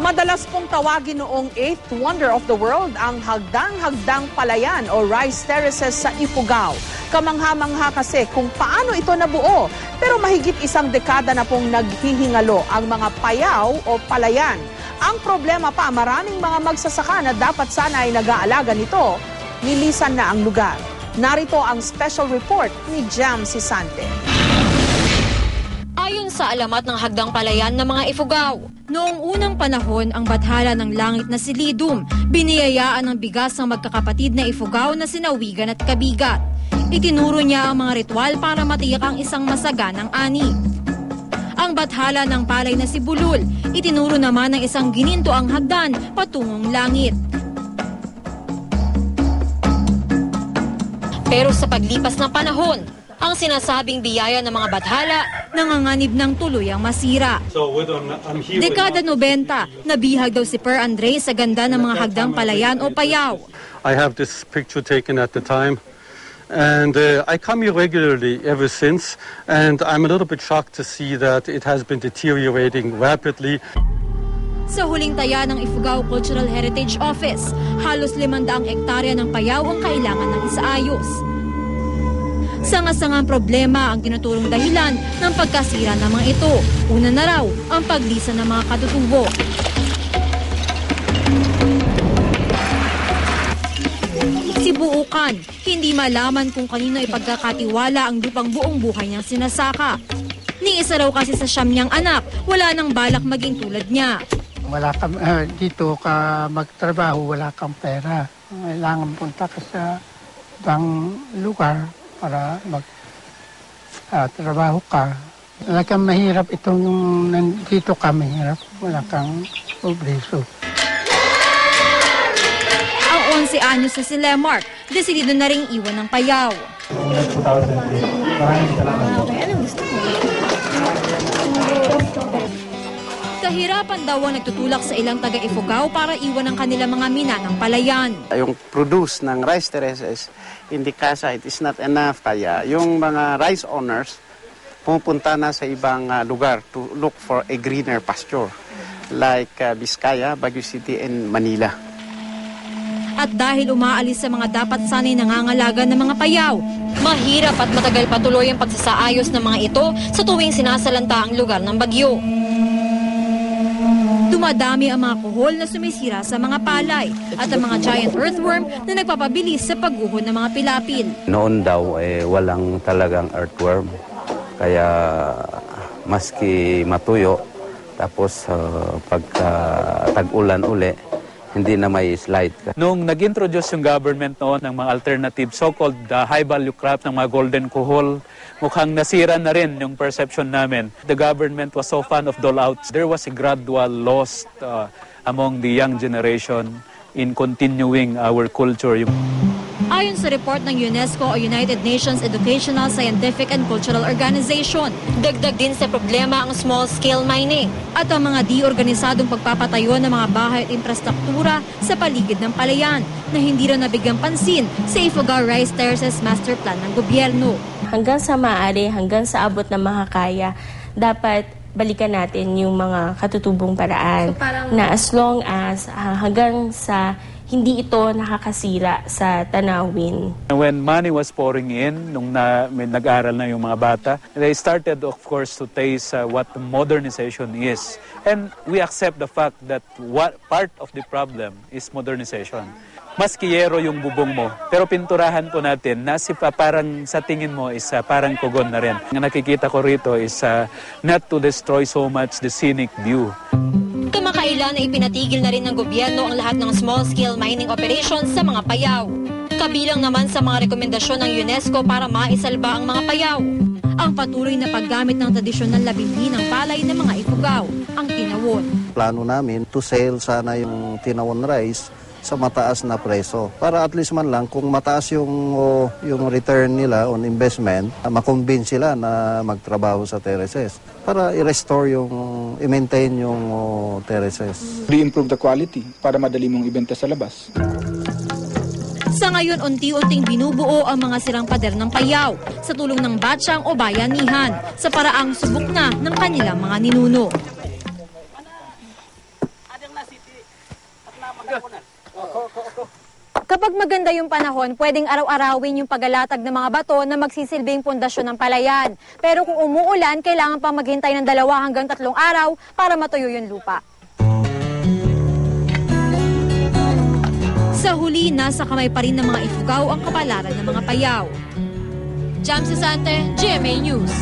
Madalas pong tawagin noong 8th wonder of the world ang hagdang-hagdang palayan o rice terraces sa Ifugao. Kamangha-mangha kasi kung paano ito nabuo. Pero mahigit isang dekada na pong naghihingalo ang mga payaw o palayan. Ang problema pa, maraming mga magsasaka na dapat sana ay nag-aalaga nito, nilisan na ang lugar. Narito ang special report ni Jam Sisante. Ayon sa alamat ng hagdang palayan ng mga Ifugao, noong unang panahon ang bathala ng langit na si Lidum, biniyayaan ng bigas ng magkakapatid na Ifugao na sina Wigan at Kabigat. Itinuro niya ang mga ritual para matiyak ang isang masaganang ani. Ang bathala ng palay na si Bulul, itinuro naman ng isang gininto ang hagdan patungong langit. Pero sa paglipas ng panahon, ang sinasabing biyaya ng mga bathala nanganganib ng tuluyang masira. Dekada 90, nabihag daw si Per Andre sa ganda ng mga hagdang palayan o payaw. I have this picture taken at the time. And I come here regularly ever since, and I'm a little bit shocked to see that it has been deteriorating rapidly. Sa huling taya ng Ifugao Cultural Heritage Office, halos 500 hektarya ng payaw ang kailangan ng isaayos. Sanga-sangang problema ang tinuturong dahilan ng pagkasira ng mga ito. Una na raw ang paglisan ng mga katutubo. Si Buukan, hindi malaman kung kanino ipagkakatiwala ang lupang buong buhay niyang sinasaka. Ni isa raw kasi sa siyam niyang anak, wala nang balak maging tulad niya. Wala kang, dito ka magtrabaho, wala kang pera. Kailangan punta ka sa ibang lugar para magtrabaho ka. Talagang mahirap itong nandito ka, mahirap. Wala kang obreso. Ang 11 anyos na si Lemark, desidido na ring iwan ng payaw. Kahirapan daw ang nagtutulak sa ilang taga-Ifugao para iwan ang kanilang mga minanang palayan. Yung produce ng rice terraces, hindi kasi it is not enough. Kaya yung mga rice owners, pupunta na sa ibang lugar to look for a greener pasture like Vizcaya, Baguio City, and Manila. At dahil umaalis sa mga dapat sanay nangangalaga ng mga payaw, mahirap at matagal patuloy ang pagsasaayos ng mga ito sa tuwing sinasalanta ang lugar ng bagyo. Dumadami ang mga kuhol na sumisira sa mga palay at ang mga giant earthworm na nagpapabilis sa pagguho ng mga pilapil. Noon daw walang talagang earthworm, kaya maski matuyo, tapos pagka tag-ulan uli, hindi na may slide. Nung nag-introduce yung government noon ng mga alternative so-called high-value crop ng mga golden kuhol, mukhang nasira na rin yung perception namin. The government was so fond of dole-outs. There was a gradual loss among the young generation in continuing our culture. Ayon sa report ng UNESCO o United Nations Educational, Scientific and Cultural Organization, dagdag din sa problema ang small-scale mining at ang mga di-organisadong pagpapatayo ng mga bahay at infrastruktura sa paligid ng palayan na hindi rin nabigyang pansin sa Ifugao Rice Terraces Master Plan ng gobyerno. Hanggang sa maaari, hanggang sa abot ng makakaya, dapat balikan natin yung mga katutubong paraan na as long as hanggang sa hindi ito nakakasira sa tanawin. When money was pouring in, nung nag-aral na yung mga bata, they started of course to taste what modernization is. And we accept the fact that what part of the problem is modernization. Mas kiyero yung bubong mo, pero pinturahan po natin na parang sa tingin mo is parang kugon na rin. Ang nakikita ko rito is not to destroy so much the scenic view. Kamakailan ay ipinatigil na rin ng gobyerno ang lahat ng small-scale mining operations sa mga payaw. Kabilang naman sa mga rekomendasyon ng UNESCO para maisalba ang mga payaw, ang patuloy na paggamit ng tradisyonal na binhi ng palay ng mga Ifugao, ang tinawon. Plano namin to sell sana yung tinawon rice sa mataas na preso. Para at least man lang, kung mataas yung return nila on investment, makonvince sila na magtrabaho sa terraces. Para i-restore i-maintain yung terraces. Re-improve the quality para madali mong ibenta sa labas. Sa ngayon, unti-unting binubuo ang mga sirang pader ng payaw sa tulong ng batsyang o bayanihan sa paraang subok na ng kanilang mga ninuno. Kapag maganda yung panahon, pwedeng araw-arawin yung paglalatag ng mga bato na magsisilbing pundasyon ng palayan. Pero kung umuulan, kailangan pang maghintay ng 2 hanggang 3 araw para matuyo yung lupa. Sa huli, nasa kamay pa rin ng mga Ifugao ang kapalaran ng mga payaw. Jam Sasante, GMA News.